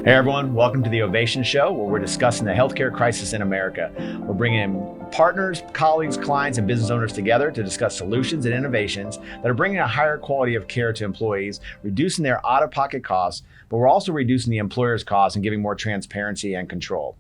Hey everyone, welcome to the Ovation Show, where we're discussing the healthcare crisis in America. We're bringing in partners, colleagues, clients, and business owners together to discuss solutions and innovations that are bringing a higher quality of care to employees, reducing their out-of-pocket costs, but we're also reducing the employer's costs and giving more transparency and control.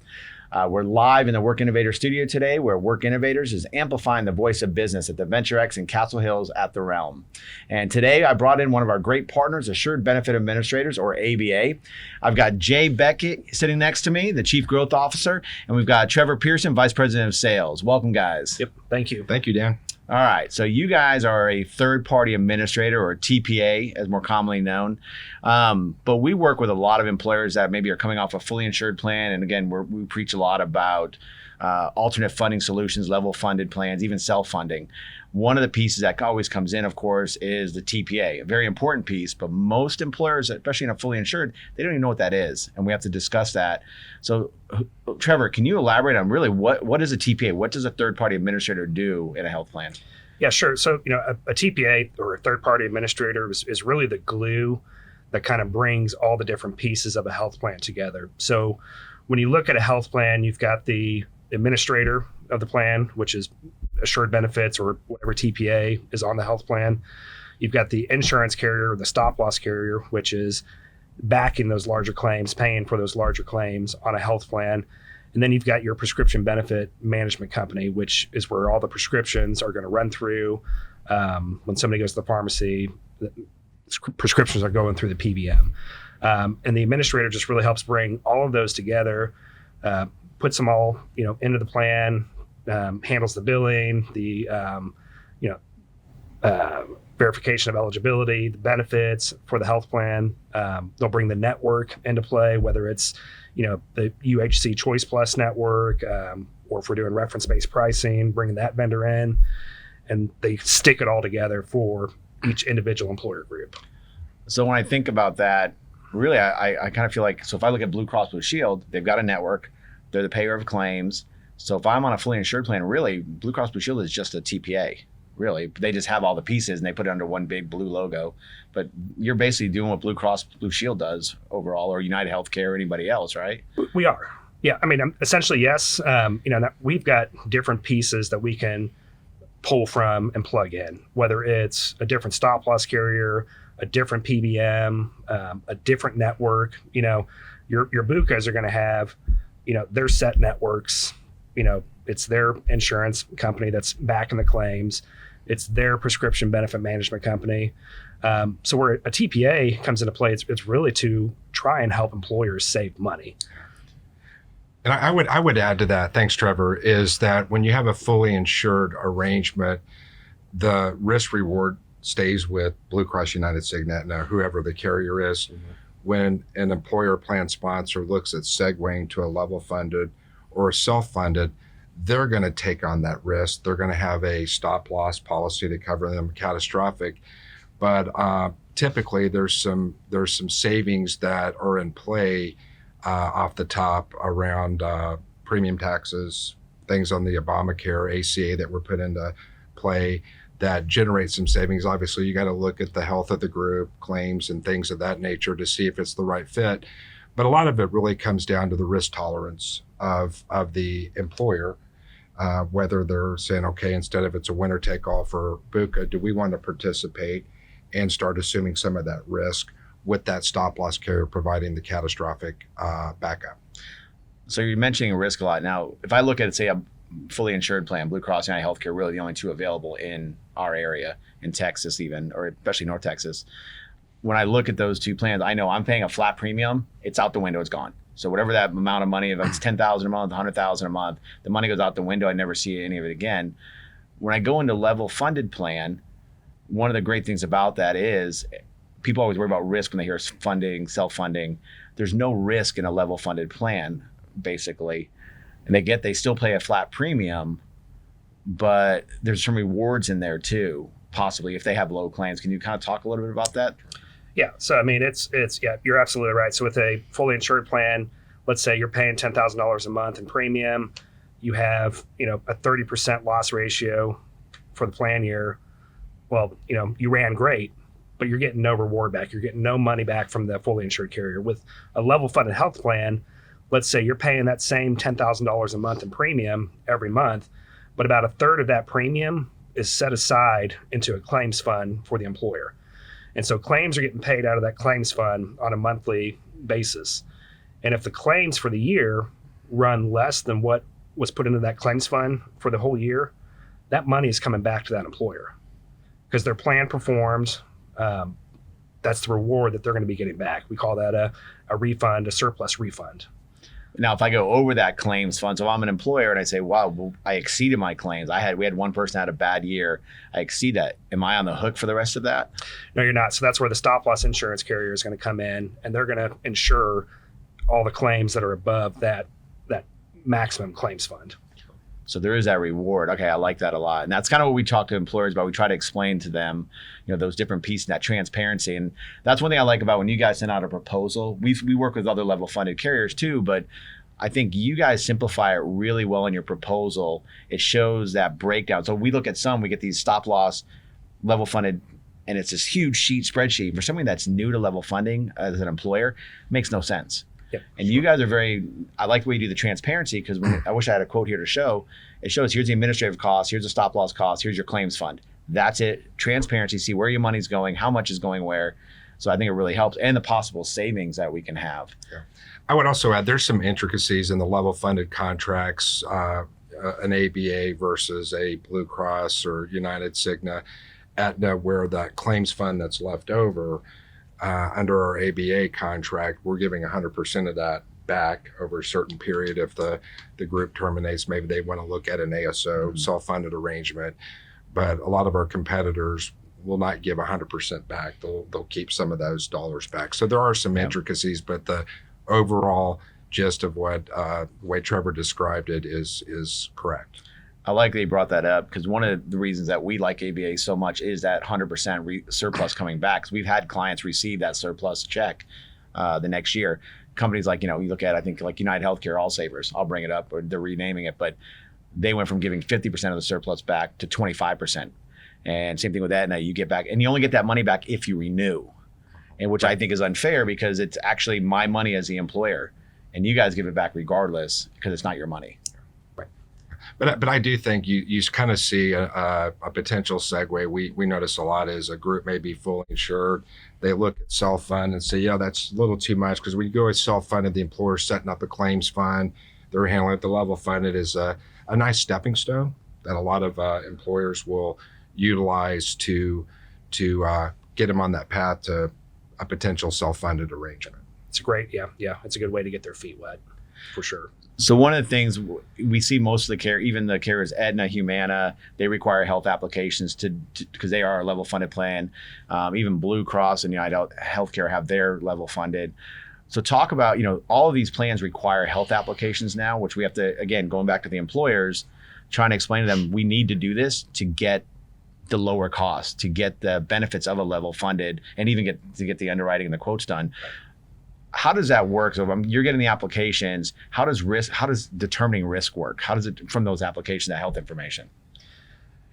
We're live in the Work Innovator studio today, where Work Innovators is amplifying the voice of business at the VentureX in Castle Hills at the Realm. And today I brought in one of our great partners, Assured Benefit Administrators, or ABA. I've got Jay Beckett sitting next to me, the Chief Growth Officer, and we've got Trevor Pearson, Vice President of Sales. Welcome, guys. Yep, thank you. Thank you, Dan. All right, so you guys are a third-party administrator, or TPA, as more commonly known. But we work with a lot of employers that maybe are coming off a fully insured plan. And again, we preach a lot about alternate funding solutions, level funded plans, even self-funding. One of the pieces that always comes in, of course, is the TPA, a very important piece, but most employers, especially in a fully insured, they don't even know what that is, and we have to discuss that. So, Trevor, can you elaborate on really what is a TPA? What does a third-party administrator do in a health plan? Yeah, sure. So, a TPA, or a third-party administrator, is really the glue that kind of brings all the different pieces of a health plan together. So when you look at a health plan, you've got the administrator of the plan, which is Assured Benefits or whatever TPA is on the health plan. You've got the insurance carrier, or the stop-loss carrier, which is backing those larger claims, paying for those larger claims on a health plan. And then you've got your prescription benefit management company, which is where all the prescriptions are going to run through. When somebody goes to the pharmacy, the prescriptions are going through the PBM. And the administrator just really helps bring all of those together, puts them all, into the plan, handles the billing, the verification of eligibility, the benefits for the health plan. They'll bring the network into play, whether it's the UHC Choice Plus network, or if we're doing reference-based pricing, bringing that vendor in, and they stick it all together for each individual employer group. So when I think about that, really, I kind of feel like, so if I look at Blue Cross Blue Shield, they've got a network, they're the payer of claims. So if I'm on a fully insured plan, really, Blue Cross Blue Shield is just a TPA. Really, they just have all the pieces and they put it under one big blue logo. But you're basically doing what Blue Cross Blue Shield does overall, or United Healthcare, or anybody else, right? We are. Yeah, I mean, essentially, yes. We've got different pieces that we can pull from and plug in, whether it's a different stop-loss carrier, a different PBM, a different network. Your BUCAs are going to have, their set networks. It's their insurance company that's backing the claims. It's their prescription benefit management company. So where a TPA comes into play, it's really to try and help employers save money. And I would add to that, thanks, Trevor, is that when you have a fully insured arrangement, the risk reward stays with Blue Cross, United, Cigna, whoever the carrier is. Mm-hmm. When an employer plan sponsor looks at segueing to a level funded or self-funded, they're going to take on that risk. They're going to have a stop-loss policy to cover them catastrophic. But typically, there's some savings that are in play off the top around premium taxes, things on the Obamacare, ACA that were put into play that generate some savings. Obviously, you got to look at the health of the group, claims and things of that nature to see if it's the right fit. But a lot of it really comes down to the risk tolerance of the employer, whether they're saying, okay, instead of it's a winner take all for BUCA, do we want to participate and start assuming some of that risk with that stop loss carrier providing the catastrophic backup? So you're mentioning risk a lot. Now, if I look at, say, a fully insured plan, Blue Cross and United Healthcare, really the only two available in our area, in Texas even, or especially North Texas. When I look at those two plans, I know I'm paying a flat premium. It's out the window, it's gone. So whatever that amount of money, if it's $10,000 a month, $100,000 a month, the money goes out the window. I never see any of it again. When I go into level funded plan, one of the great things about that is people always worry about risk when they hear funding, self-funding. There's no risk in a level funded plan, basically. And they still pay a flat premium, but there's some rewards in there too, possibly, if they have low claims. Can you kind of talk a little bit about that? Yeah. So, I mean, it's you're absolutely right. So with a fully insured plan, let's say you're paying $10,000 a month in premium, you have, a 30% loss ratio for the plan year. Well, you ran great, but you're getting no reward back. You're getting no money back from the fully insured carrier. With a level funded health plan, let's say you're paying that same $10,000 a month in premium every month, but about a third of that premium is set aside into a claims fund for the employer. And so claims are getting paid out of that claims fund on a monthly basis. And if the claims for the year run less than what was put into that claims fund for the whole year, that money is coming back to that employer because their plan performed. That's the reward that they're going to be getting back. We call that a refund, a surplus refund. Now, if I go over that claims fund, so if I'm an employer and I say, wow, well, I exceeded my claims. We had one person had a bad year. I exceed that. Am I on the hook for the rest of that? No, you're not. So that's where the stop loss insurance carrier is going to come in, and they're going to insure all the claims that are above that maximum claims fund. So there is that reward. Okay, I like that a lot. And that's kind of what we talk to employers about. We try to explain to them, those different pieces, that transparency. And that's one thing I like about when you guys send out a proposal. We work with other level funded carriers too, but I think you guys simplify it really well in your proposal. It shows that breakdown. So we look at we get these stop loss level funded, and it's this huge spreadsheet. For somebody that's new to level funding as an employer, makes no sense. Yep. And you guys are I like the way you do the transparency, because I wish I had a quote here to show. It shows here's the administrative cost, here's the stop loss cost, here's your claims fund. That's it. Transparency, see where your money's going, how much is going where. So I think it really helps, and the possible savings that we can have. Yeah. I would also add there's some intricacies in the level funded contracts, an ABA versus a Blue Cross or United Cigna, Aetna, where that claims fund that's left over under our ABA contract, we're giving 100% of that back over a certain period. If the group terminates, maybe they want to look at an ASO self-funded arrangement. But a lot of our competitors will not give 100% back. They'll keep some of those dollars back. So there are some intricacies, but the overall gist of what the way Trevor described it is correct. I like that you brought that up, because one of the reasons that we like ABA so much is that 100% surplus coming back. Because we've had clients receive that surplus check the next year. Companies like, you look at, I think like United Healthcare, All Savers, I'll bring it up, or they're renaming it, but they went from giving 50% of the surplus back to 25%. And same thing with Aetna, you get back, and you only get that money back if you renew, and which I think is unfair, because it's actually my money as the employer, and you guys give it back regardless because it's not your money. But I do think you kind of see a potential segue. We notice a lot is a group may be fully insured. They look at self-fund and say, yeah, that's a little too much, because when you go with self-funded, the employer's setting up a claims fund. They're handling it. The level funded is a nice stepping stone that a lot of employers will utilize to get them on that path to a potential self-funded arrangement. It's great. Yeah. It's a good way to get their feet wet, for sure. So one of the things we see most of the care, even the carriers, Aetna, Humana, they require health applications because they are a level funded plan. Even Blue Cross and United Healthcare have their level funded. So talk about, all of these plans require health applications now, which we have to, again, going back to the employers, trying to explain to them, we need to do this to get the lower cost, to get the benefits of a level funded, and even get the underwriting and the quotes done. How does that work? So you're getting the applications. How does determining risk work? How does it, from those applications, that health information?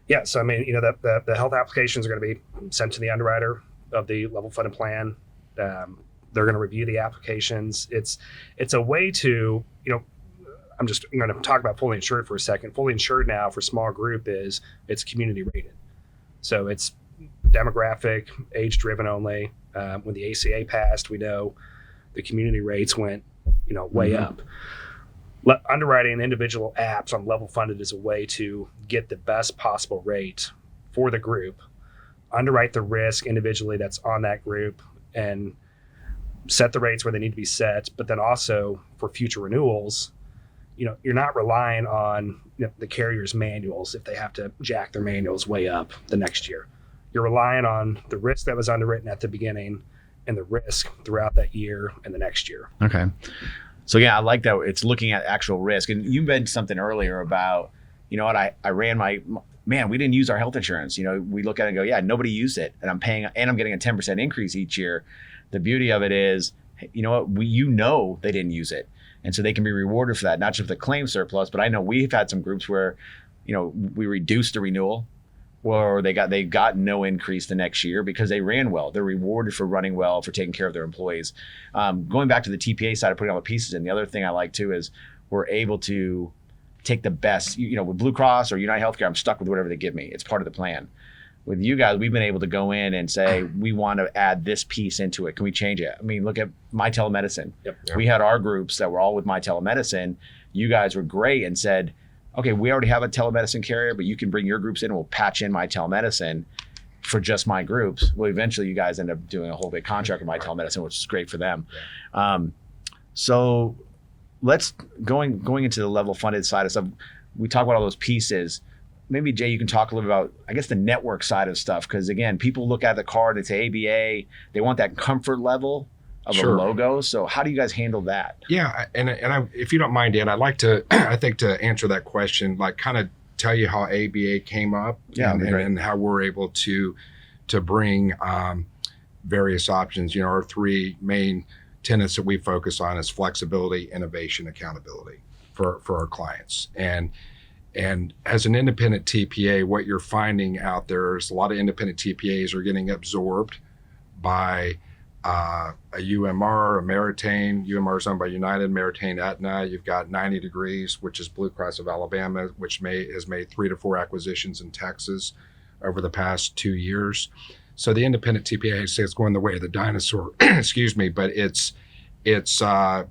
Yeah, so the health applications are going to be sent to the underwriter of the level funded plan. They're going to review the applications. It's a way to, I'm going to talk about fully insured for a second. Fully insured now for small group it's community rated. So it's demographic, age driven only. When the ACA passed, we know the community rates went, way up. Underwriting individual apps on level funded is a way to get the best possible rate for the group, underwrite the risk individually that's on that group, and set the rates where they need to be set. But then also for future renewals, you're not relying on the carrier's manuals if they have to jack their manuals way up the next year. You're relying on the risk that was underwritten at the beginning and the risk throughout that year and the next year. Okay. So yeah, I like that. It's looking at actual risk. And you mentioned something earlier about, I ran we didn't use our health insurance. We look at it and go, yeah, nobody used it. And I'm paying, and I'm getting a 10% increase each year. The beauty of it is, they didn't use it. And so they can be rewarded for that, not just the claim surplus, but I know we've had some groups where, we reduced the renewal or they got no increase the next year because they ran well. They're rewarded for running well, for taking care of their employees. Going back to the TPA side of putting all the pieces in, the other thing I like too is we're able to take the best, with Blue Cross or United Healthcare, I'm stuck with whatever they give me. It's part of the plan. With you guys, we've been able to go in and say, we want to add this piece into it. Can we change it? I mean, look at My Telemedicine. Yep. We had our groups that were all with My Telemedicine. You guys were great and said, okay, we already have a telemedicine carrier, but you can bring your groups in and we'll patch in My Telemedicine for just my groups. Well, eventually you guys end up doing a whole big contract with My Telemedicine, which is great for them. So let's going into the level funded side of stuff. We talk about all those pieces. Maybe Jay, you can talk a little bit about, I guess, the network side of stuff. Because again, people look at the card, they say ABA, they want that comfort level of a logo. So how do you guys handle that? Yeah, and if you don't mind, Dan, I'd like to, I think to answer that question, like kind of tell you how ABA came up and how we're able to bring various options. Our three main tenets that we focus on is flexibility, innovation, accountability for our clients. And as an independent TPA, what you're finding out there is a lot of independent TPAs are getting absorbed by a UMR, a Meritain. UMR is owned by United, Meritain, Aetna. You've got 90 Degrees, which is Blue Cross of Alabama, which has made 3 to 4 acquisitions in Texas over the past 2 years. So the independent TPA say it's going the way of the dinosaur, excuse me, but it's the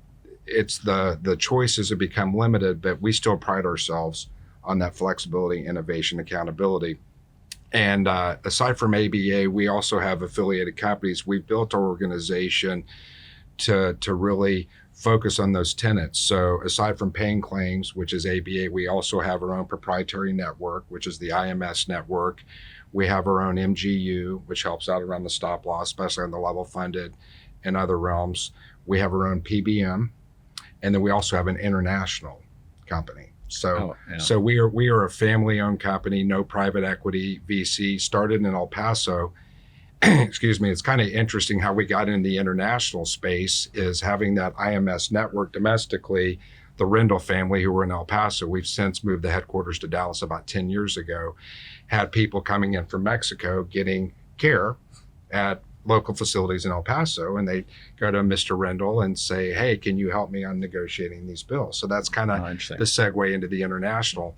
choices have become limited, but we still pride ourselves on that flexibility, innovation, accountability. And aside from ABA, we also have affiliated companies. We've built our organization to really focus on those tenets. So aside from paying claims, which is ABA, we also have our own proprietary network, which is the IMS network. We have our own MGU, which helps out around the stop loss, especially on the level funded and other realms. We have our own PBM, and then we also have an international company. So we are a family-owned company, no private equity, VC, started in El Paso. Excuse me. It's kind of interesting how we got in the international space is having that IMS network domestically. The Rendell family, who were in El Paso, we've since moved the headquarters to Dallas about 10 years ago, had people coming in from Mexico getting care at local facilities in El Paso, and they go to Mr. Rendell and say, hey, can you help me on negotiating these bills? So that's kind of the segue into the international.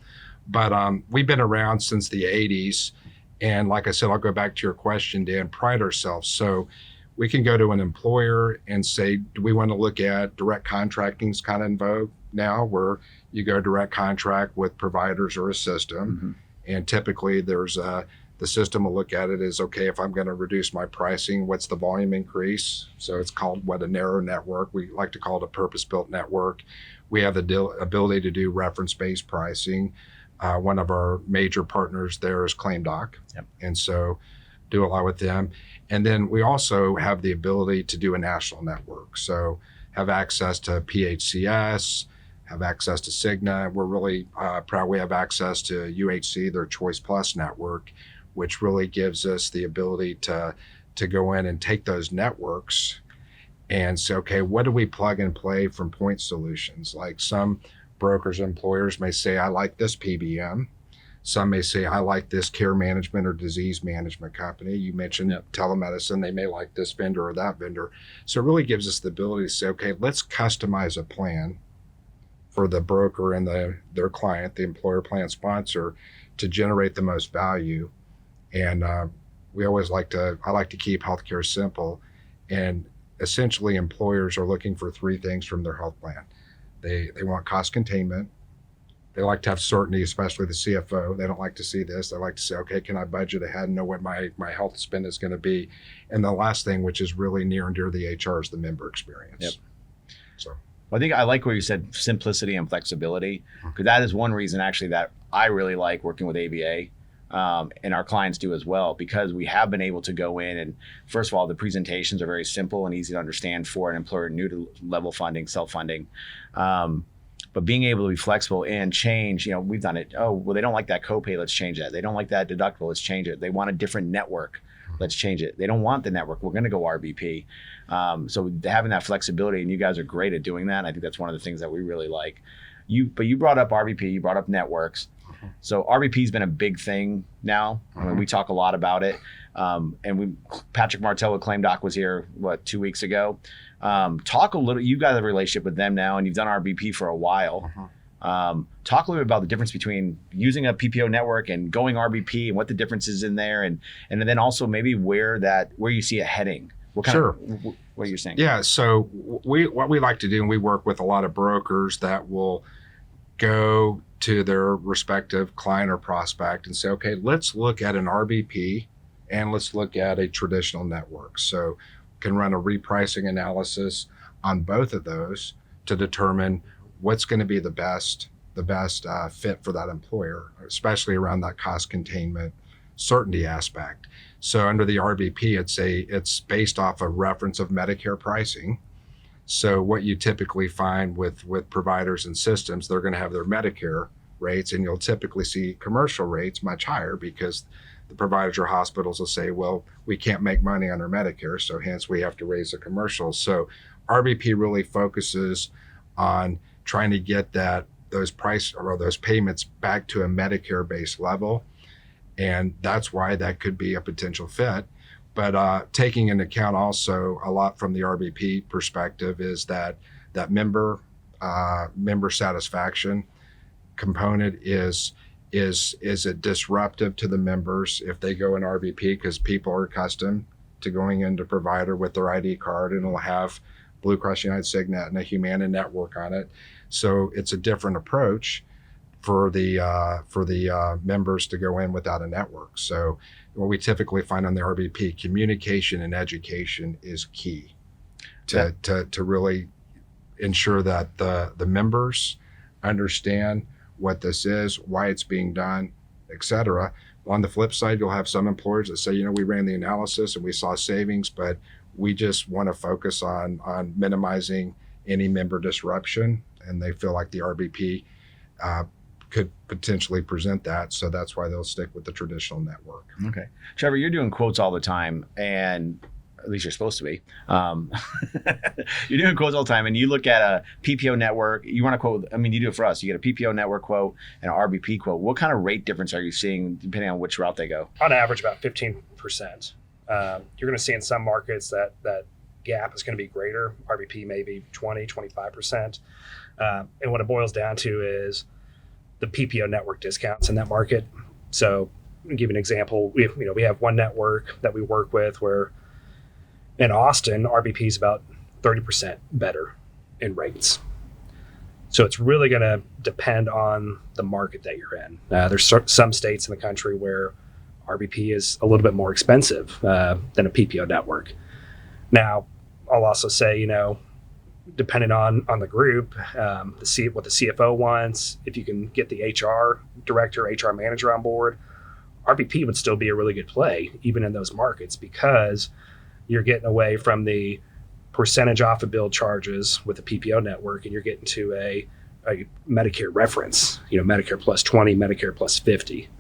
But we've been around since the 80s. And like I said, I'll go back to your question, Dan, pride ourselves. So we can go to an employer and say, do we want to look at direct contracting is kind of in vogue now, where you go direct contract with providers or a system. Mm-hmm. And typically there's the system will look at it as, okay, if I'm going to reduce my pricing, what's the volume increase? So it's called a narrow network. We like to call it a purpose-built network. We have the ability to do reference-based pricing. One of our major partners there is ClaimDoc. Yep. And so do a lot with them. And then we also have the ability to do a national network. So have access to PHCS, have access to Cigna. We're really proud we have access to UHC, their Choice Plus network, which really gives us the ability to go in and take those networks and say, okay, what do we plug and play from point solutions? Like some brokers and employers may say, I like this PBM. Some may say, I like this care management or disease management company. You mentioned telemedicine. They may like this vendor or that vendor. So it really gives us the ability to say, okay, let's customize a plan for the broker and their client, the employer plan sponsor, to generate the most value. And I like to keep healthcare simple. And essentially employers are looking for 3 things from their health plan. They want cost containment. They like to have certainty, especially the CFO. They don't like to see this. They like to say, okay, can I budget ahead and know what my health spend is going to be? And the last thing, which is really near and dear to the HR, is the member experience. Yep. So I think I like where you said simplicity and flexibility, because that is one reason actually that I really like working with ABA. And our clients do as well, because we have been able to go in and, first of all, the presentations are very simple and easy to understand for an employer new to level funding, self-funding. But being able to be flexible and change, we've done it. Oh, well, they don't like that copay. Let's change that. They don't like that deductible. Let's change it. They want a different network. Let's change it. They don't want the network. We're going to go RBP. So having that flexibility, and you guys are great at doing that. I think that's one of the things that we really like. But you brought up RBP, you brought up networks. So RBP has been a big thing now. I mean, we talk a lot about it. Patrick Martell with ClaimDoc was here, 2 weeks ago. Talk a little, you got a relationship with them now and you've done RBP for a while. Talk a little bit about the difference between using a PPO network and going RBP and what the difference is in there. And then also maybe where you see it heading. What you're saying? Yeah. So what we like to do, and we work with a lot of brokers that will go to their respective client or prospect and say, okay, let's look at an RBP and let's look at a traditional network. So can run a repricing analysis on both of those to determine what's going to be the best fit for that employer, especially around that cost containment certainty aspect. So under the RBP, it's based off a reference of Medicare pricing. So what you typically find with providers and systems, they're going to have their Medicare rates, and you'll typically see commercial rates much higher because the providers or hospitals will say, well, we can't make money on our Medicare, so hence we have to raise the commercials. So RBP really focuses on trying to get those price or those payments back to a Medicare-based level. And that's why that could be a potential fit. But taking into account also a lot from the RBP perspective is that member satisfaction component is it disruptive to the members if they go in RBP, because people are accustomed to going into provider with their ID card and it'll have Blue Cross United Cigna and a Humana network on it. So it's a different approach for the members to go in without a network. So what we typically find on the RBP, communication and education is key to really ensure that the members understand what this is, why it's being done, et cetera. On the flip side, you'll have some employers that say, we ran the analysis and we saw savings, but we just want to focus on minimizing any member disruption, and they feel like the RBP could potentially present that. So that's why they'll stick with the traditional network. Okay. Trevor, you're doing quotes all the time, and at least you're supposed to be. You're doing quotes all the time, and you look at a PPO network, you want to quote, you do it for us. You get a PPO network quote and an RBP quote. What kind of rate difference are you seeing depending on which route they go? On average, about 15%. You're going to see in some markets that gap is going to be greater. RBP maybe 20, 25%. And what it boils down to is the PPO network discounts in that market. So I'll give you an example. We have one network that we work with where in Austin, RBP is about 30% better in rates. So it's really going to depend on the market that you're in. There's some states in the country where RBP is a little bit more expensive than a PPO network. Now, I'll also say, depending on the group, what the CFO wants, if you can get the HR director, HR manager on board, RBP would still be a really good play, even in those markets, because you're getting away from the percentage off of bill charges with the PPO network, and you're getting to a Medicare reference, Medicare plus 20, Medicare plus 50.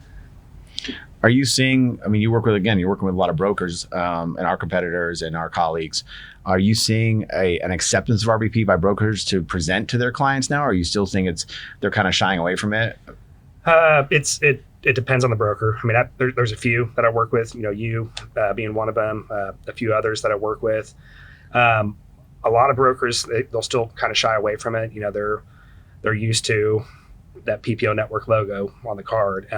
Are you seeing, you're working with a lot of brokers and our competitors and our colleagues. Are you seeing an acceptance of RBP by brokers to present to their clients now? Or are you still seeing they're kind of shying away from it? It depends on the broker. There's a few that I work with, you being one of them, a few others that I work with. A lot of brokers, they'll still kind of shy away from it. They're used to that PPO network logo on the card.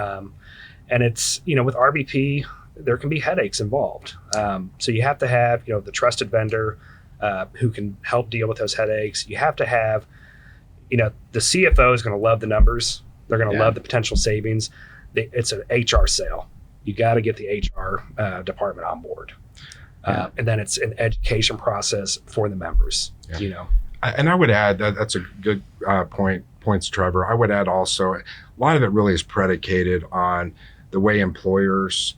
And it's, with RBP, there can be headaches involved. So you have to have, the trusted vendor who can help deal with those headaches. You have to have, the CFO is going to love the numbers. They're going to love the potential savings. It's an HR sale. You got to get the HR department on board. And then it's an education process for the members, And I would add that's a good points, Trevor. I would add also, a lot of it really is predicated on the way employers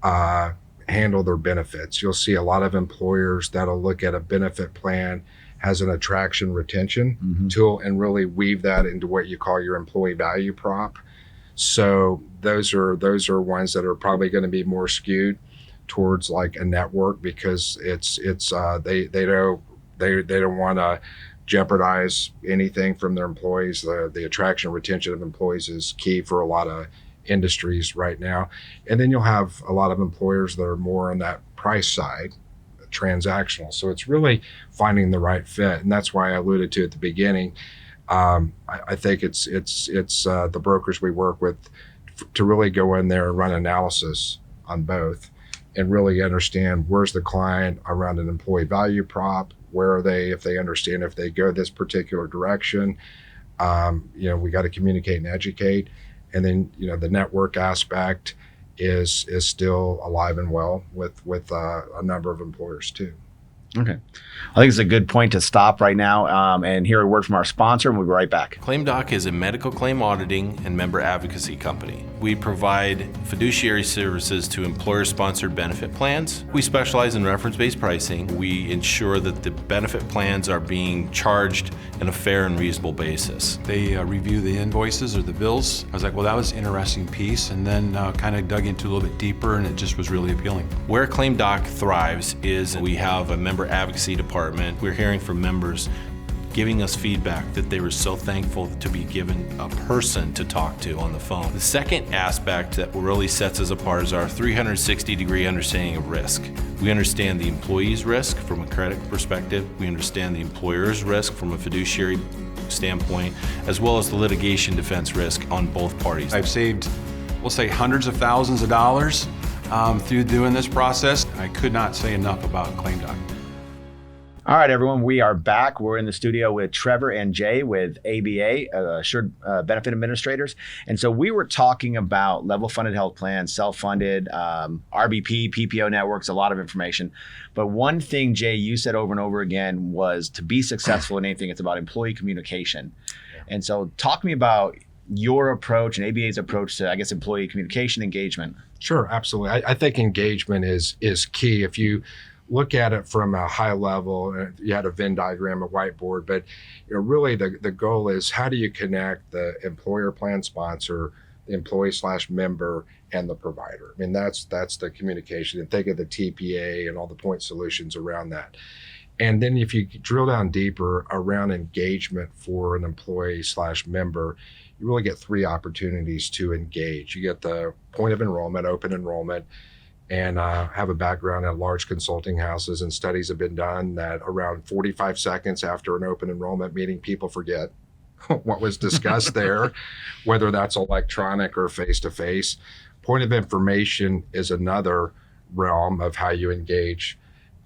handle their benefits. You'll see a lot of employers that'll look at a benefit plan as an attraction retention tool and really weave that into what you call your employee value prop. So those are ones that are probably going to be more skewed towards like a network, because they don't want to jeopardize anything from their employees. The attraction and retention of employees is key for a lot of industries right now. And then you'll have a lot of employers that are more on that price side, transactional. So it's really finding the right fit. And that's why I alluded to at the beginning. I think it's the brokers we work with to really go in there and run analysis on both and really understand where's the client around an employee value prop, where are they, if they understand if they go this particular direction. We got to communicate and educate. And then, the network aspect is still alive and well with a number of employers too. Okay. I think it's a good point to stop right now and hear a word from our sponsor, and we'll be right back. ClaimDoc is a medical claim auditing and member advocacy company. We provide fiduciary services to employer-sponsored benefit plans. We specialize in reference-based pricing. We ensure that the benefit plans are being charged in a fair and reasonable basis. They review the invoices or the bills. I was like, well, that was an interesting piece, and then kind of dug into a little bit deeper, and it just was really appealing. Where ClaimDoc thrives is we have a member advocacy department. We're hearing from members giving us feedback that they were so thankful to be given a person to talk to on the phone. The second aspect that really sets us apart is our 360-degree understanding of risk. We understand the employee's risk from a credit perspective. We understand the employer's risk from a fiduciary standpoint, as well as the litigation defense risk on both parties. I've saved, we'll say, hundreds of thousands of dollars through doing this process. I could not say enough about ClaimDoc. All right, everyone, we are back. We're in the studio with Trevor and Jay with ABA, Assured Benefit Administrators. And so we were talking about level funded health plans, self-funded, RBP, PPO networks, a lot of information. But one thing, Jay, you said over and over again was to be successful in anything, it's about employee communication. And so talk to me about your approach and ABA's approach to, I guess, employee communication engagement. Sure, absolutely. I think engagement is key. If you look at it from a high level, you had a Venn diagram, a whiteboard, but really the goal is how do you connect the employer plan sponsor, the employee/member, and the provider? I mean, that's the communication. And think of the TPA and all the point solutions around that. And then if you drill down deeper around engagement for an employee/member, you really get three opportunities to engage. You get the point of enrollment, open enrollment, and have a background at large consulting houses, and studies have been done that around 45 seconds after an open enrollment meeting, people forget what was discussed there, whether that's electronic or face-to-face. Point of information is another realm of how you engage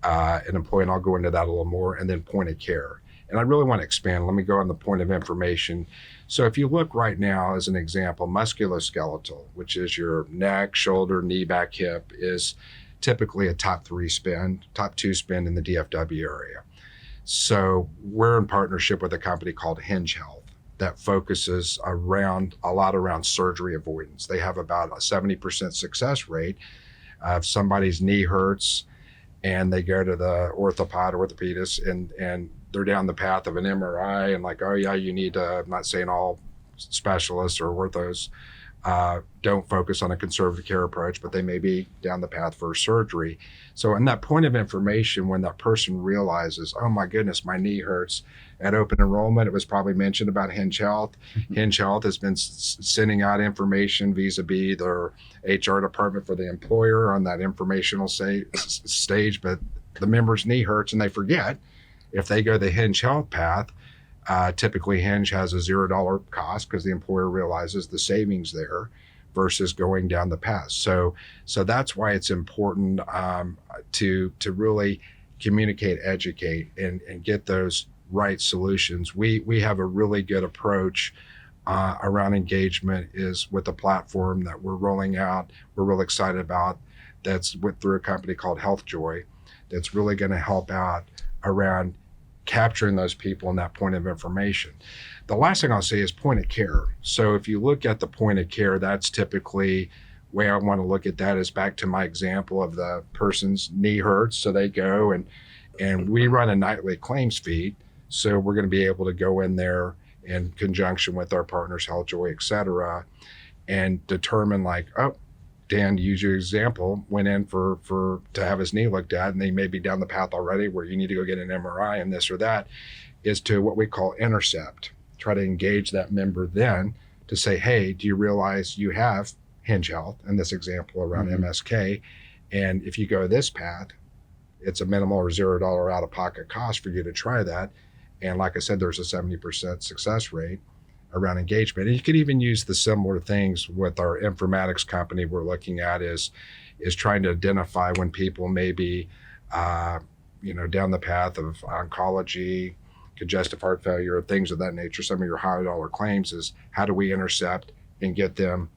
an employee, and I'll go into that a little more, and then point of care. And I really want to expand. Let me go on the point of information. So if you look right now, as an example, musculoskeletal, which is your neck, shoulder, knee, back, hip, is typically a top two spend in the DFW area. So we're in partnership with a company called Hinge Health that focuses a lot around surgery avoidance. They have about a 70% success rate. If somebody's knee hurts and they go to the orthopedist, and they're down the path of an MRI and like, oh yeah, you need to, I'm not saying all specialists or orthos don't focus on a conservative care approach, but they may be down the path for surgery. So in that point of information, when that person realizes, oh my goodness, my knee hurts, at open enrollment, it was probably mentioned about Hinge Health. Hinge Health has been sending out information vis-a-vis their HR department for the employer on that informational stage, but the member's knee hurts and they forget. If they go the Hinge Health path, typically Hinge has a $0 cost because the employer realizes the savings there versus going down the path. So that's why it's important to really communicate, educate, and get those right solutions. We have a really good approach around engagement is with the platform that we're rolling out. We're really excited about that's through a company called HealthJoy that's really going to help out around capturing those people in that point of information. The last thing I'll say is point of care. So if you look at the point of care, that's typically way I want to look at that is back to my example of the person's knee hurts. So they go and we run a nightly claims feed. So we're going to be able to go in there in conjunction with our partners, HealthJoy, et cetera, and determine like, oh, Dan, use your example, went in to have his knee looked at, and they may be down the path already where you need to go get an MRI and this or that. is to what we call intercept, try to engage that member then to say, hey, do you realize you have Hinge Health, in this example around MSK, and if you go this path, it's a minimal or $0 out-of-pocket cost for you to try that. And like I said, there's a 70% success rate around engagement. And you could even use the similar things with our informatics company we're looking at is trying to identify when people may be, down the path of oncology, congestive heart failure, things of that nature, some of your high dollar claims, is how do we intercept and get them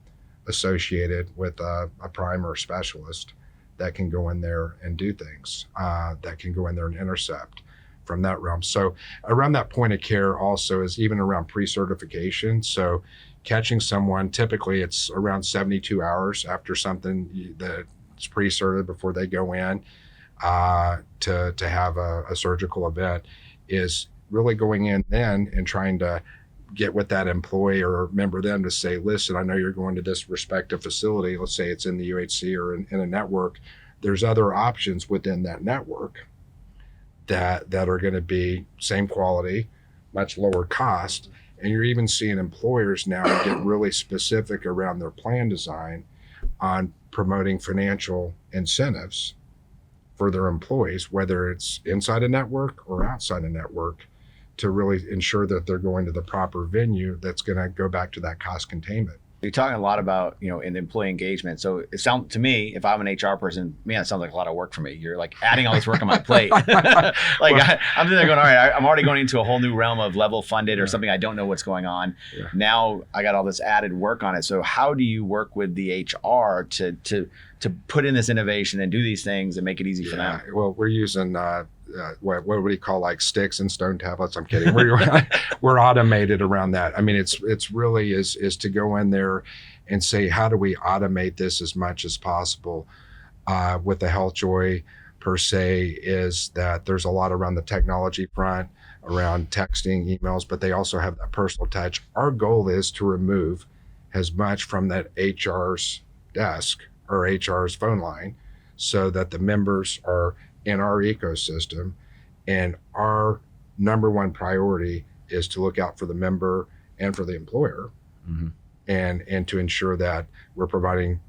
associated with a prime or specialist that can go in there and do things, that can go in there and intercept from that realm. So around that point of care also is even around pre-certification. So catching someone, typically it's around 72 hours after something that's pre-certed before they go in to have a surgical event, is really going in then and trying to get with that employee or member them to say, listen, I know you're going to this respective facility. Let's say it's in the UHC or in a network. There's other options within that network that are going to be same quality, much lower cost. And you're even seeing employers now get really specific around their plan design on promoting financial incentives for their employees, whether it's inside a network or outside a network, to really ensure that they're going to the proper venue that's going to go back to that cost containment. You're talking a lot about, in employee engagement. So it sounds to me, if I'm an HR person, man, it sounds like a lot of work for me. You're like adding all this work on my plate. I'm sitting there going, all right, I'm already going into a whole new realm of level funded or something I don't know what's going on. Yeah. Now I got all this added work on it. So how do you work with the HR to put in this innovation and do these things and make it easy for them? Well, we're using what would you call like sticks and stone tablets? I'm kidding. We're automated around that. I mean, it's really is to go in there and say, how do we automate this as much as possible? With the Health Joy per se is that there's a lot around the technology front, around texting, emails, but they also have that personal touch. Our goal is to remove as much from that HR's desk or HR's phone line so that the members are in our ecosystem, and our number one priority is to look out for the member and for the employer, and to ensure that we're providing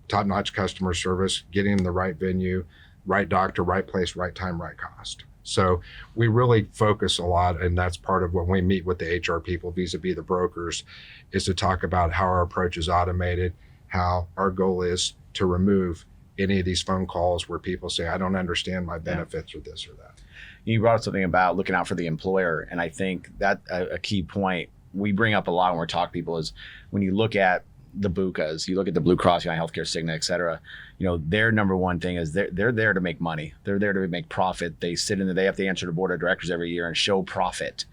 top-notch customer service, getting in the right venue, right doctor, right place, right time, right cost. So we really focus a lot, and that's part of when we meet with the HR people vis-a-vis the brokers, is to talk about how our approach is automated, how our goal is to remove any of these phone calls where people say, I don't understand my benefits or this or that. You brought up something about looking out for the employer. And I think that a key point we bring up a lot when we're talking to people is when you look at the BUCAs, you look at the Blue Cross, United Healthcare, Cigna, et cetera, their number one thing is they're there to make money. They're there to make profit. They sit in there, they have to answer to board of directors every year and show profit.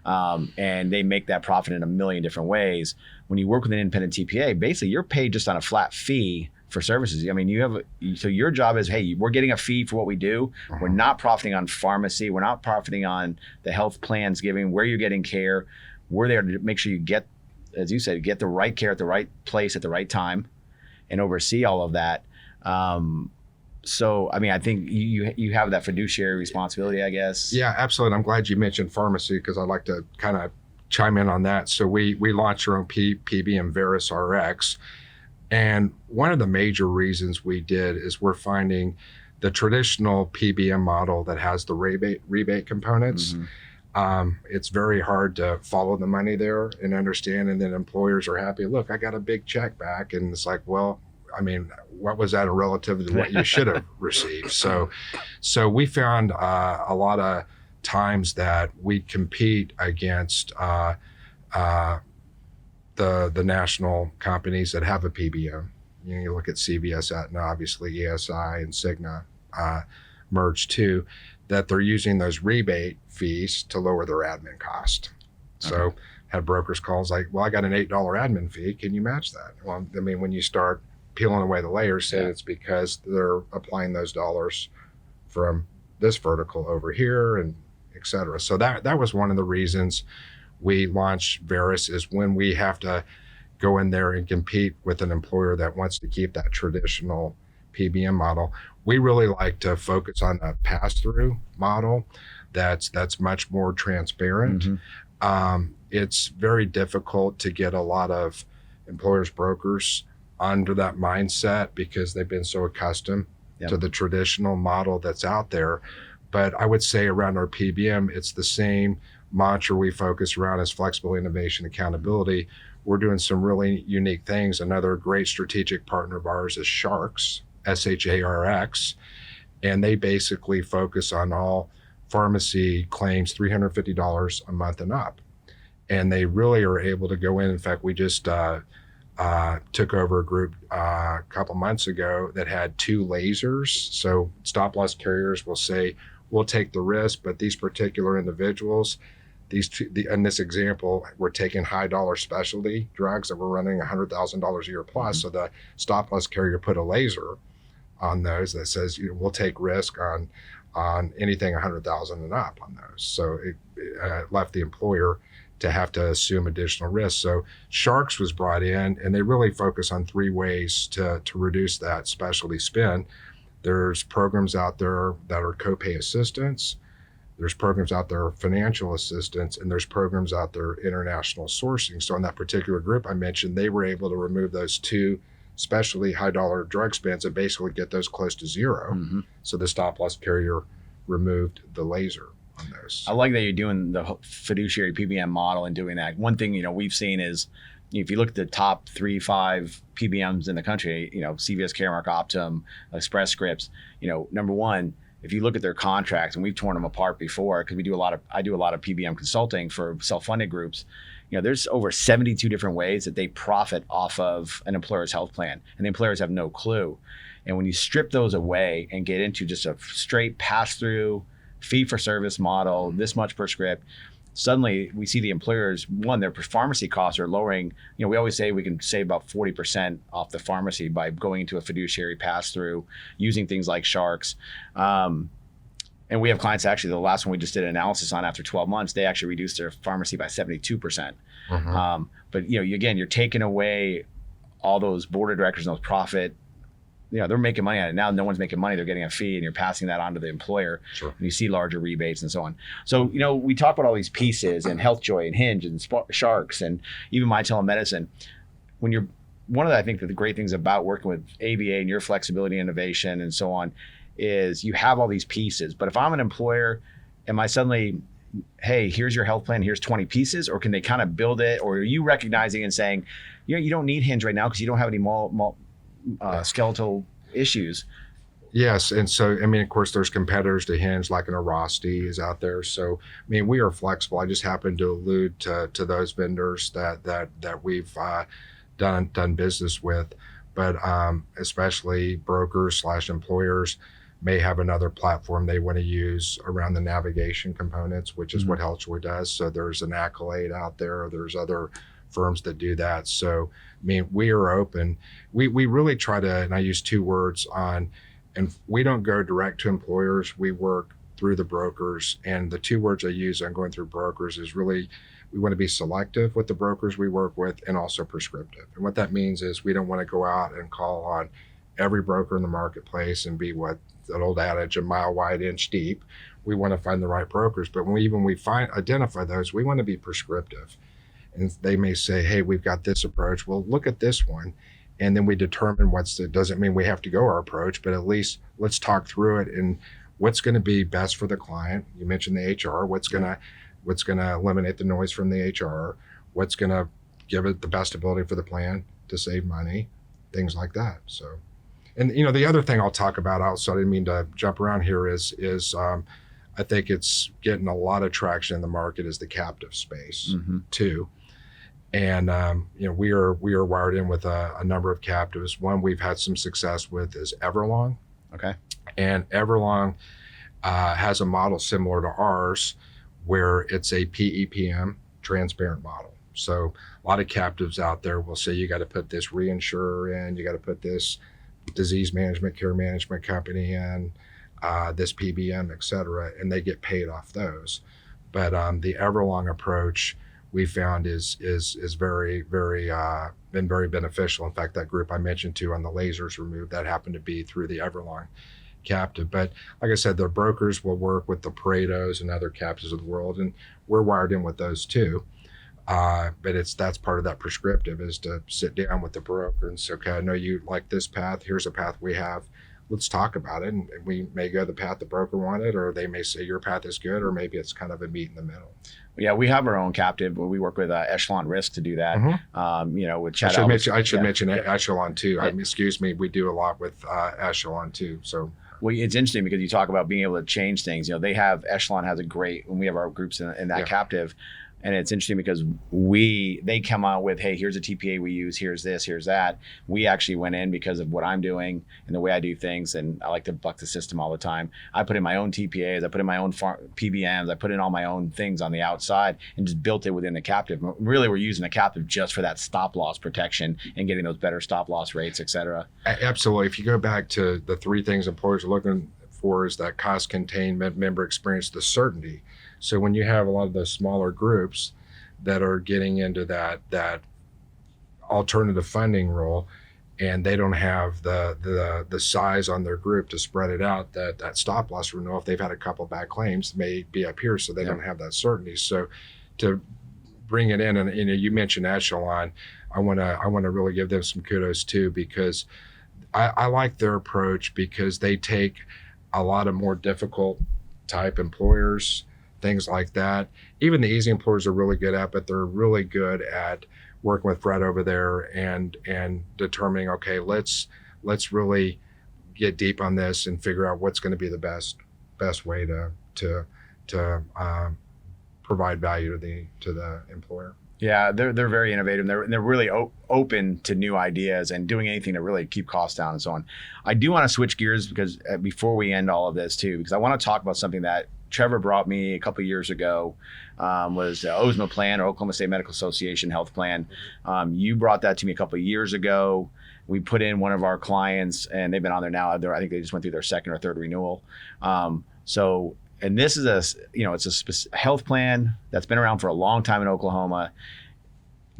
And they make that profit in a million different ways. When you work with an independent TPA, basically you're paid just on a flat fee for services. I mean, so your job is, hey, we're getting a fee for what we do. We're not profiting on pharmacy. We're not profiting on the health plans giving, where you're getting care. We're there to make sure you get, as you said, get the right care at the right place at the right time and oversee all of that. So, I mean, I think you have that fiduciary responsibility, I guess. Yeah, absolutely. I'm glad you mentioned pharmacy because I'd like to kind of chime in on that. So we launched our own PBM Veris RX. And one of the major reasons we did is we're finding the traditional PBM model that has the rebate components. It's very hard to follow the money there and understand. And then employers are happy. Look, I got a big check back. And it's like, well, I mean, what was that relative to what you should have received? So we found a lot of times that we compete against the national companies that have a PBM. You look at CVS, Aetna, obviously ESI and Cigna merged too, that they're using those rebate fees to lower their admin cost. So had brokers calls like, well, I got an $8 admin fee. Can you match that? Well, I mean, when you start peeling away the layers, it's because they're applying those dollars from this vertical over here and et cetera. So that was one of the reasons we launched Veris, is when we have to go in there and compete with an employer that wants to keep that traditional PBM model. We really like to focus on a pass-through model. that's much more transparent. It's very difficult to get a lot of employers brokers under that mindset because they've been so accustomed to the traditional model that's out there. But I would say around our PBM, it's the same mantra we focus around as flexible innovation, accountability. We're doing some really unique things. Another great strategic partner of ours is Sharks, SHARX, and they basically focus on all pharmacy claims $350 a month and up. And they really are able to go in. In fact, we just took over a group a couple months ago that had 2 lasers. So stop loss carriers will say, we'll take the risk, but these particular individuals, in this example, we're taking high dollar specialty drugs that were running $100,000 a year plus. So the stop loss carrier put a laser on those that says, we'll take risk on anything 100,000 and up on those. So it left the employer to have to assume additional risk. So Sharks was brought in, and they really focus on 3 ways to reduce that specialty spend. There's programs out there that are copay assistance. There's programs out there financial assistance, and there's programs out there international sourcing. So in that particular group I mentioned, they were able to remove those 2 specialty high dollar drug spends and basically get those close to zero. So the stop loss carrier removed the laser on those. I like that you're doing the fiduciary PBM model and doing that. One thing, we've seen is, if you look at the top 3-5 PBMs in the country, CVS, Caremark, Optum, Express Scripts, number one, if you look at their contracts, and we've torn them apart before, because I do a lot of PBM consulting for self-funded groups. There's over 72 different ways that they profit off of an employer's health plan, and the employers have no clue. And when you strip those away and get into just a straight pass-through fee-for-service model, this much per script, suddenly we see the employers, one, their pharmacy costs are lowering. We always say we can save about 40% off the pharmacy by going into a fiduciary pass-through, using things like Sharks. And we have clients, actually, the last one we just did an analysis on, after 12 months, they actually reduced their pharmacy by 72%. But again, you're taking away all those board of directors and those profit. They're making money on it. Now no one's making money. They're getting a fee, and you're passing that on to the employer. Sure. And you see larger rebates and so on. So, we talk about all these pieces, and HealthJoy and Hinge and Sharks and even My Telemedicine. One of the, I think, the great things about working with ABA and your flexibility, innovation, and so on, is you have all these pieces. But if I'm an employer, am I suddenly, hey, here's your health plan, here's 20 pieces, or can they kind of build it? Or are you recognizing and saying, you don't need Hinge right now because you don't have any skeletal issues? Yes, and so, of course, there's competitors to Hinge, like an Arasti is out there. So, we are flexible. I just happen to allude to those vendors that we've done business with, but especially brokers / employers may have another platform they want to use around the navigation components, which is what HealthJoy does. So there's an Accolade out there. There's other firms that do that. So, we are open. We really try to, and I use 2 words on, and we don't go direct to employers. We work through the brokers. And the 2 words I use on going through brokers is really, we want to be selective with the brokers we work with, and also prescriptive. And what that means is we don't want to go out and call on every broker in the marketplace and be what that old adage, a mile wide, inch deep. We want to find the right brokers. But when we identify those, we want to be prescriptive. And they may say, hey, we've got this approach. Well, look at this one. And then we determine doesn't mean we have to go our approach, but at least let's talk through it and what's going to be best for the client. You mentioned the HR, what's going to eliminate the noise from the HR, what's going to give it the best ability for the plan to save money, things like that. So, and the other thing I'll talk about outside, I didn't mean to jump around here, is I think it's getting a lot of traction in the market is the captive space too. And we are wired in with a number of captives. One we've had some success with is Everlong. Okay. And Everlong has a model similar to ours, where it's a PEPM transparent model. So a lot of captives out there will say, you got to put this reinsurer in, you got to put this disease management, care management company in, this PBM, et cetera, and they get paid off those. But the Everlong approach we found is very, very been very beneficial. In fact, that group I mentioned to on the lasers removed, that happened to be through the Everlong. captive. But like I said, the brokers will work with the Paretos and other captives of the world, and we're wired in with those too. But that's part of that prescriptive, is to sit down with the broker and say, okay, I know you like this path. Here's a path we have. Let's talk about it. And we may go the path the broker wanted, or they may say your path is good, or maybe it's kind of a meet in the middle. Yeah, we have our own captive, but we work with Echelon Risk to do that. With Chad I should mention Echelon too. Excuse me, we do a lot with Echelon too. So. Well, it's interesting because you talk about being able to change things. They have Echelon has a great, when we have our groups in that captive. And it's interesting because they come out with, hey, here's a TPA we use, here's this, here's that. We actually went in because of what I'm doing and the way I do things, and I like to buck the system all the time. I put in my own TPAs, I put in my own PBMs, I put in all my own things on the outside and just built it within the captive. Really, we're using the captive just for that stop loss protection and getting those better stop loss rates, et cetera. Absolutely. If you go back to the three things employers are looking for, is that cost containment, member experience, the certainty. So when you have a lot of those smaller groups that are getting into that alternative funding role, and they don't have the size on their group to spread it out, that stop loss renewal, if they've had a couple bad claims, may be up here, so they don't have that certainty. So to bring it in, and you mentioned Echelon, I want to really give them some kudos too, because I like their approach, because they take a lot of more difficult type employers, things like that. Even the easy employers are really good at, but they're really good at working with Fred over there and determining, okay, let's really get deep on this and figure out what's going to be the best way to provide value to the employer. Yeah, they're very innovative. They're really open to new ideas and doing anything to really keep costs down and so on. I do want to switch gears because before we end all of this too, because I want to talk about something that Trevor brought me a couple of years ago, was OSMO Plan, or Oklahoma State Medical Association Health Plan. You brought that to me a couple of years ago. We put in one of our clients, and they've been on there now. I think they just went through their second or third renewal. And this is it's a health plan that's been around for a long time in Oklahoma,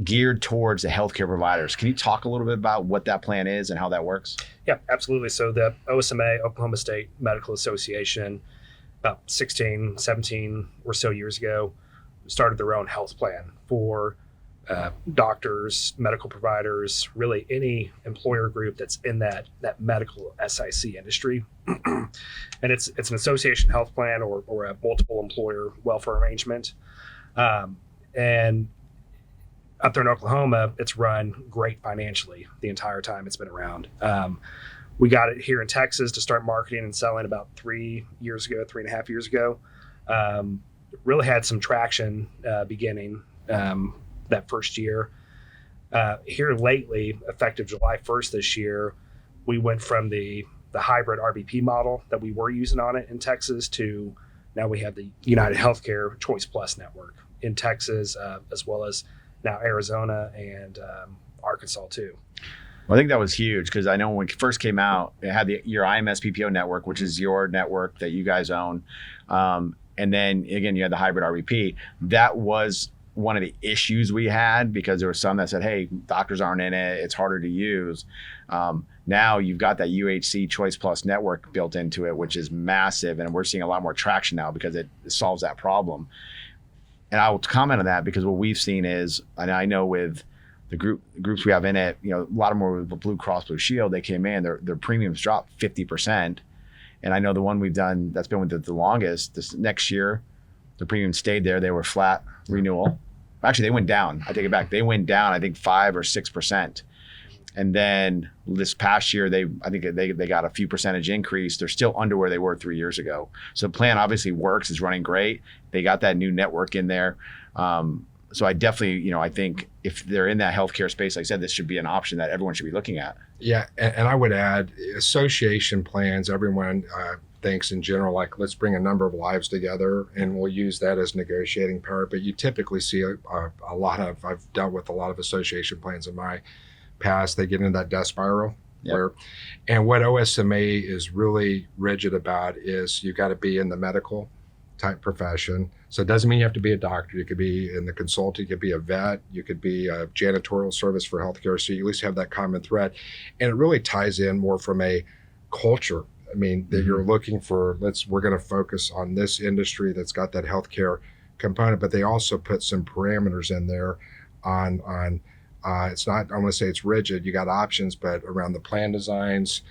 geared towards the healthcare providers. Can you talk a little bit about what that plan is and how that works? Yeah, absolutely. So the OSMA, Oklahoma State Medical Association, about 16, 17 or so years ago, started their own health plan for doctors, medical providers, really any employer group that's in that medical SIC industry. And it's an association health plan or a multiple employer welfare arrangement. And up there in Oklahoma, it's run great financially the entire time it's been around. We got it here in Texas to start marketing and selling about 3.5 years ago. Really had some traction beginning that first year. Here lately, effective July 1st this year, we went from the hybrid RBP model that we were using on it in Texas to now we have the United Healthcare Choice Plus network in Texas, as well as now Arizona and Arkansas too. Well, I think that was huge because I know when it first came out, it had your IMS PPO network, which is your network that you guys own. And then again, you had the hybrid RBP. That was one of the issues we had because there were some that said, hey, doctors aren't in it. It's harder to use. Now you've got that UHC Choice Plus network built into it, which is massive. And we're seeing a lot more traction now because it solves that problem. And I will comment on that because what we've seen is, and I know with the groups we have in it, a lot of them were with Blue Cross Blue Shield. They came in, their premiums dropped 50%. And I know the one we've done that's been with it the longest, this next year, the premium stayed there. They were flat renewal. Actually, they went down. I take it back. They went down, I think 5 or 6%. And then this past year, I think they got a few percentage increase. They're still under where they were 3 years ago. So the plan obviously works. It's running great. They got that new network in there. So I definitely, I think if they're in that healthcare space, like I said, this should be an option that everyone should be looking at. Yeah, and I would add association plans. Everyone thinks in general, like, let's bring a number of lives together and we'll use that as negotiating power. But you typically see a lot of, I've dealt with a lot of association plans in my past, they get into that death spiral. Yep. And what OSMA is really rigid about is you got to be in the medical type profession. So it doesn't mean you have to be a doctor. You could be in the consulting, you could be a vet, you could be a janitorial service for healthcare. So you at least have that common thread. And it really ties in more from a culture I mean, that you're looking for, we're going to focus on this industry that's got that healthcare component, but they also put some parameters in there on it's not, I want to say it's rigid, you got options, but around the plan designs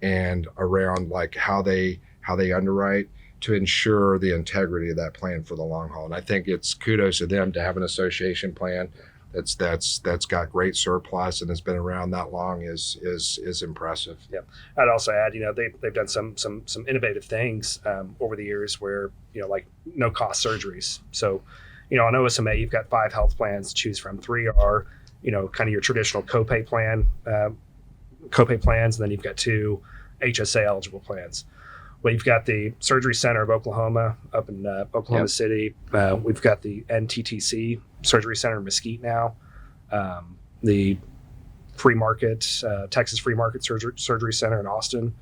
and around like how they underwrite to ensure the integrity of that plan for the long haul. And I think it's kudos to them to have an association plan that's got great surplus and has been around that long is impressive. Yeah, I'd also add, they've done some innovative things over the years where like no cost surgeries. So, on OSMA you've got 5 health plans to choose from. 3 are kind of your traditional copay plans, and then you've got 2 HSA eligible plans. Well, you've got the Surgery Center of Oklahoma up in Oklahoma City. We've got the NTTC Surgery Center in Mesquite now. The Free Market, Texas Free Market Surgery Center in Austin,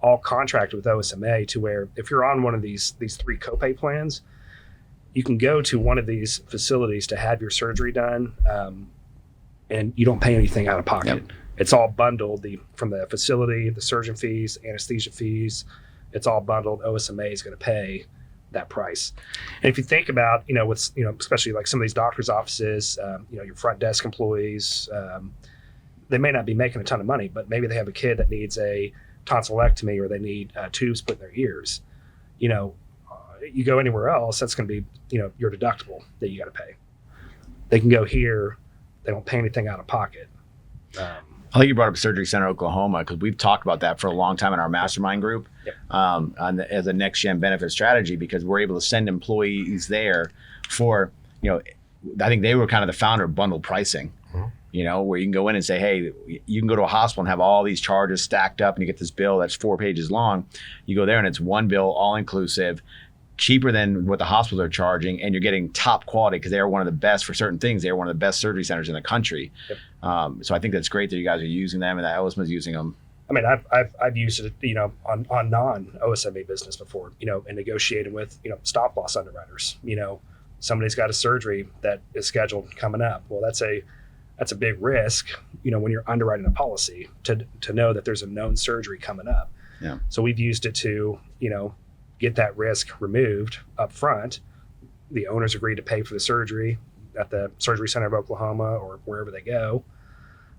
all contracted with OSMA to where if you're on one of these 3 copay plans, you can go to one of these facilities to have your surgery done, and you don't pay anything out of pocket. Yep. It's all bundled from the facility, the surgeon fees, anesthesia fees. It's all bundled. OSMA is going to pay that price. And if you think about, what's, especially like some of these doctors' offices, your front desk employees, they may not be making a ton of money, but maybe they have a kid that needs a tonsillectomy or they need tubes put in their ears. You go anywhere else, that's going to be, your deductible that you got to pay. They can go here. They don't pay anything out of pocket. I think you brought up Surgery Center Oklahoma because we've talked about that for a long time in our mastermind group as a next gen benefit strategy, because we're able to send employees there for, I think they were kind of the founder of bundled pricing, where you can go in and say, hey, you can go to a hospital and have all these charges stacked up and you get this bill that's 4 pages long. You go there and it's one bill, all inclusive, cheaper than what the hospitals are charging, and you're getting top quality because they are one of the best for certain things. They are one of the best surgery centers in the country. Yep. So I think that's great that you guys are using them and that OSMA is using them. I mean, I've used it, on non-OSMA business before, and negotiating with, stop loss underwriters. Somebody's got a surgery that is scheduled coming up. Well, that's a big risk, when you're underwriting a policy to know that there's a known surgery coming up. Yeah. So we've used it to, get that risk removed up front. The owners agreed to pay for the surgery at the Surgery Center of Oklahoma or wherever they go.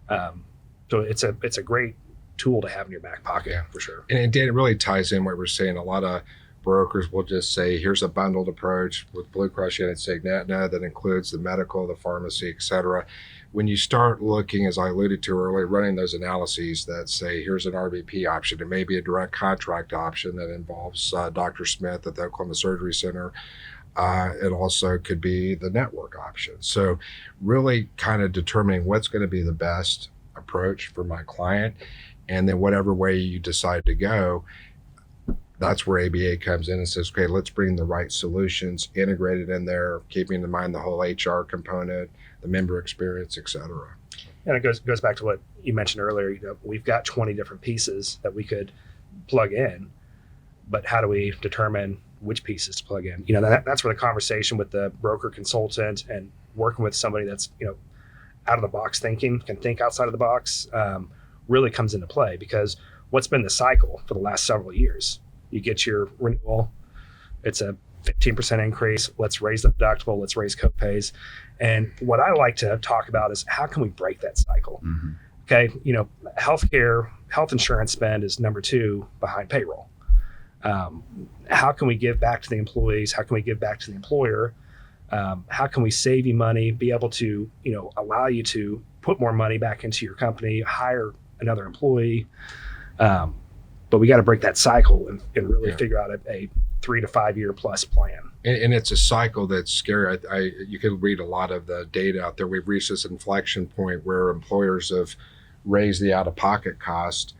So it's a great tool to have in your back pocket, for sure. And Dan, it really ties in what we're saying. A lot of brokers will just say, here's a bundled approach with Blue Cross United Cigna that includes the medical, the pharmacy, et cetera. When you start looking, as I alluded to earlier, running those analyses that say, here's an RVP option, it may be a direct contract option that involves Dr. Smith at the Oklahoma Surgery Center. It also could be the network option. So really kind of determining what's going to be the best approach for my client. And then whatever way you decide to go, that's where ABA comes in and says, okay, let's bring the right solutions integrated in there, keeping in mind the whole HR component, the member experience, et cetera. And it goes back to what you mentioned earlier. We've got 20 different pieces that we could plug in, but how do we determine which pieces to plug in? That's where the conversation with the broker consultant and working with somebody that's, out of the box thinking, can think outside of the box, really comes into play. Because what's been the cycle for the last several years? You get your renewal, it's a 15% increase. Let's raise the deductible. Let's raise copays. And what I like to talk about is how can we break that cycle? Mm-hmm. Okay. Health insurance spend is number 2 behind payroll. How can we give back to the employees? How can we give back to the employer? How can we save you money, be able to, allow you to put more money back into your company, hire another employee? But we got to break that cycle and really figure out a 3 to 5 year plus plan. And it's a cycle that's scary. You can read a lot of the data out there. We've reached this inflection point where employers have raised the out-of-pocket cost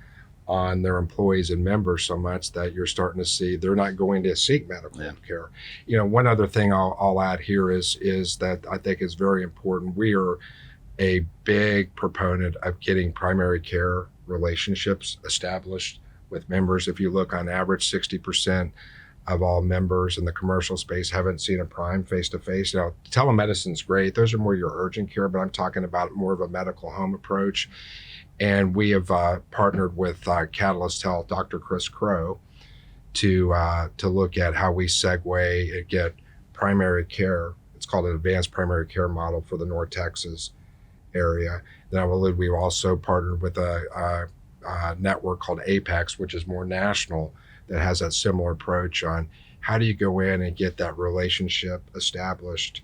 on their employees and members so much that you're starting to see they're not going to seek medical care. One other thing I'll add here is that I think is very important. We are a big proponent of getting primary care relationships established with members. If you look on average, 60% of all members in the commercial space haven't seen a prime face-to-face. Telemedicine's great. Those are more your urgent care, but I'm talking about more of a medical home approach. And we have partnered with Catalyst Health, Dr. Chris Crow, to look at how we segue and get primary care. It's called an advanced primary care model for the North Texas area. Then I will allude, we've also partnered with a network called Apex, which is more national, that has that similar approach on how do you go in and get that relationship established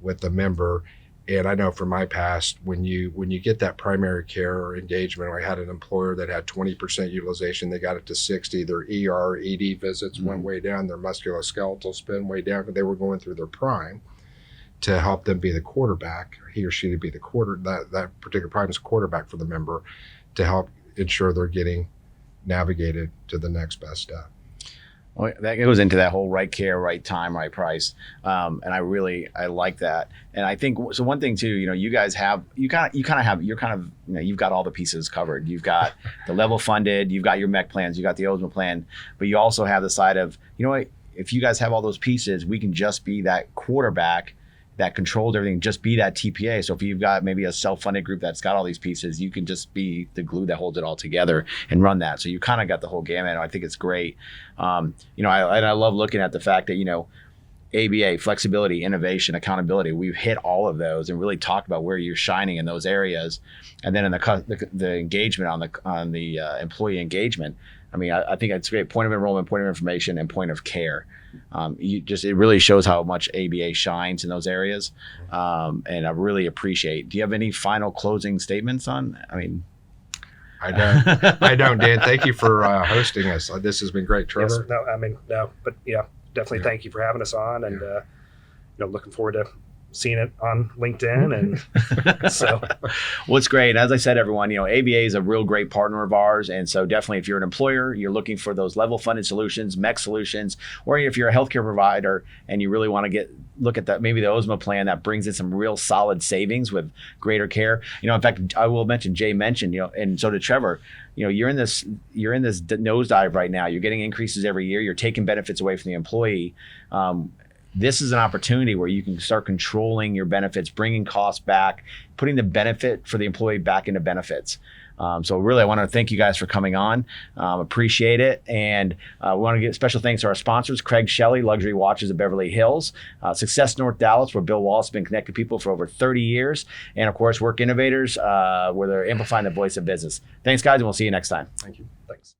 with the member. And I know from my past, when you get that primary care engagement, I had an employer that had 20% utilization. They got it to 60. Their ER, ED visits went way down. Their musculoskeletal spend way down because they were going through their prime to help them be the quarterback, he or she to be the that particular prime is quarterback for the member to help ensure they're getting navigated to the next best step. Well, that goes into that whole right care, right time, right price, and I like that. And I think so. One thing too, you guys have you've got all the pieces covered. You've got the level funded, you've got your MEC plans, you got the OSMO plan, but you also have the side of if you guys have all those pieces, we can just be that quarterback that controls everything, just be that TPA. So if you've got maybe a self-funded group that's got all these pieces, you can just be the glue that holds it all together and run that. So you kind of got the whole gamut. I think it's great. I love looking at the fact that, ABA, flexibility, innovation, accountability, we've hit all of those and really talked about where you're shining in those areres. And then in the engagement on the employee engagement, I think it's great. Point of enrollment, point of information, and point of care. It really shows how much ABA shines in those areas, and I really appreciate. Do you have any final closing statements on? I don't, Dan. Thank you for hosting us. This has been great, Trevor. Yes, no, but yeah, definitely thank you for having us on, and looking forward to seeing it on LinkedIn. And so, well, it's great. As I said, everyone, ABA is a real great partner of ours. And so definitely if you're an employer, you're looking for those level funded solutions, MEC solutions, or if you're a healthcare provider and you really want to look at that, maybe the OSMO plan that brings in some real solid savings with greater care. In fact, I will mention, Jay mentioned, and so did Trevor, you're in this nosedive right now. You're getting increases every year. You're taking benefits away from the employee. This is an opportunity where you can start controlling your benefits, bringing costs back, putting the benefit for the employee back into benefits. So really, I want to thank you guys for coming on. Appreciate it. And we want to give special thanks to our sponsors, Craig Shelley, Luxury Watches of Beverly Hills, Success North Dallas, where Bill Wallace has been connecting people for over 30 years. And of course, Work Innovators, where they're amplifying the voice of business. Thanks, guys, and we'll see you next time. thank you. Thanks.